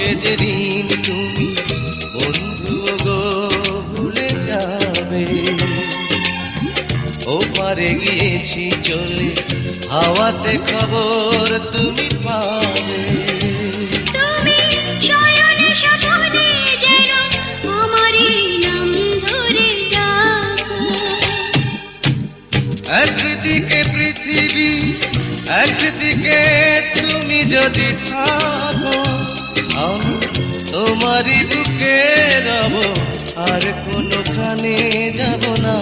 আমাকে যেদিন তুমি বন্ধু গো ভুলে যাবে, ও পারে গিয়েছি চলে, হাওয়াতে খবর তুমি পাবে। তুমি শয়নে স্বপনে যেন আমারই নাম ধরে ডাকো। একদিকে পৃথিবী, একদিকে তুমি যদি থাকো, আমি তোমারই বুকে রব, আর কোনো প্রাণে যাব না।